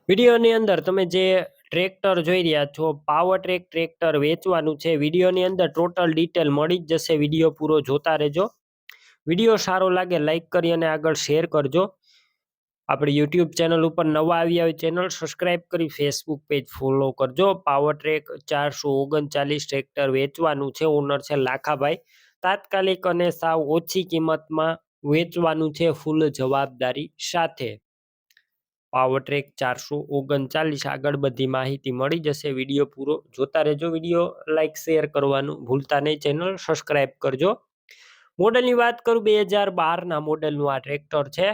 વિડીયોની અંદર તમે જે ટ્રેક્ટર જોઈ રહ્યા છો, પાવર ટ્રેક ટ્રેક્ટર વેચવાનું છે. વિડીયોની અંદર ટોટલ ડિટેલ મળી જ જશે. વિડીયો પૂરો જોતા રહેજો. વિડીયો સારો લાગે લાઈક કરી અને આગળ શેર કરજો. આપણી યુટ્યુબ ચેનલ ઉપર નવા આવ્યા હોય ચેનલ સબસ્ક્રાઈબ કરી ફેસબુક પેજ ફોલો કરજો. પાવર ટ્રેક 439 ટ્રેક્ટર વેચવાનું છે. ઓનર છે લાખાભાઈ. તાત્કાલિક અને સાવ ઓછી કિંમતમાં વેચવાનું છે, ફૂલ જવાબદારી સાથે. પાવર ટ્રેક 439 આગળ બધી માહિતી મળી જશે. વિડીયો પૂરો જોતા રહેજો. વિડીયો લાઈક શેર કરવાનું ભૂલતા નહીં. ચેનલ સબસ્ક્રાઈબ કરજો. મોડલની વાત કરું, 2012ના મોડલનું આ ટ્રેક્ટર છે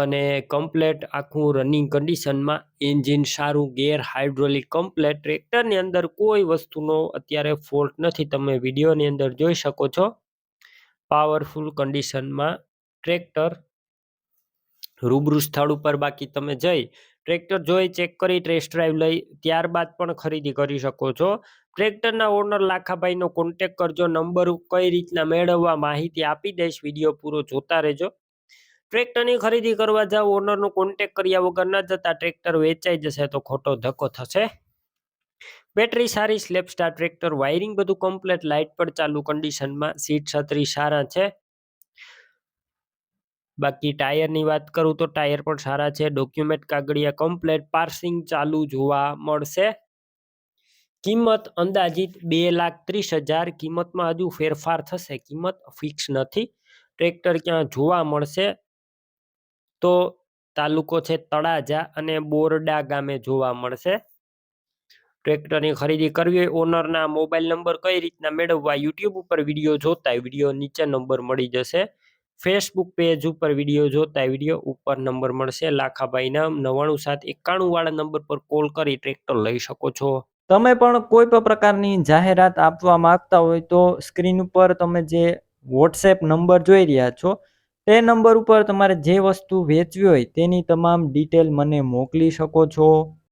અને કમ્પ્લેટ આખું રનિંગ કન્ડિશનમાં. એન્જિન સારું, ગેર હાઇડ્રોલિક કમ્પ્લેટ. ટ્રેક્ટરની અંદર કોઈ વસ્તુનો અત્યારે ફોલ્ટ નથી. તમે વિડીયોની અંદર જોઈ શકો છો. પાવરફુલ કન્ડિશનમાં ટ્રેક્ટર. રૂબરૂ સ્થળ ઉપર બાકી તમે જઈ ટ્રેક્ટર જોઈ ચેક કરી ટેસ્ટ ડ્રાઈવ લઈ ત્યારબાદ પણ ખરીદી કરી શકો છો. ટ્રેક્ટરના ઓનર લાખાભાઈનો કોન્ટેક કરજો. નંબર કઈ રીતના મેળવવા માહિતી આપી દઈશ. વિડીયો પૂરો જોતા રહેજો. ટ્રેક્ટરની ખરીદી કરવા જાવ, ઓનરનો કોન્ટેક કર્યા વગર ન જતા. ટ્રેક્ટર વેચાઈ જશે તો ખોટો ધક્કો થશે. બેટરી સારી, સ્લેપ સ્ટાર ટ્રેક્ટર, વાયરિંગ બધું કમ્પ્લીટ, લાઇટ પણ ચાલુ કન્ડિશનમાં, સીટ છત્રી સારા છે. બાકી ટાયરની વાત કરું તો ટાયર પણ સારા છે. ડોક્યુમેન્ટ કાગળિયા કમ્પ્લીટ, પાર્સિંગ ચાલુ જોવા મળશે. કિંમત અંદાજિત 2,30,000. કિંમતમાં હજુ ફેરફાર થશે, કિંમત ફિક્સ નથી. ટ્રેક્ટર ક્યાં જોવા મળશે તો તાલુકો છે તળાજા અને બોરડા ગામે જોવા મળશે. ટ્રેક્ટરની ખરીદી કરવી હોય, ઓનરના મોબાઈલ નંબર કઈ રીતના મેળવવા, યુટ્યુબ ઉપર વિડીયો જોતા વિડીયો નીચે નંબર મળી જશે. ફેસબુક પેજ ઉપર વિડીયો જોતા વિડીયો ઉપર નંબર મળશે. લાખાભાઈના 99791 વાળા નંબર પર કોલ કરી ટ્રેક્ટર લઈ શકો છો. તમે પણ કોઈ પણ પ્રકારની જાહેરાત આપવા માંગતા હોય તો સ્ક્રીન ઉપર તમે જે વોટ્સએપ નંબર જોઈ રહ્યા છો તે નંબર ઉપર તમારે જે વસ્તુ વેચવી હોય તેની તમામ ડિટેલ મને મોકલી શકો છો.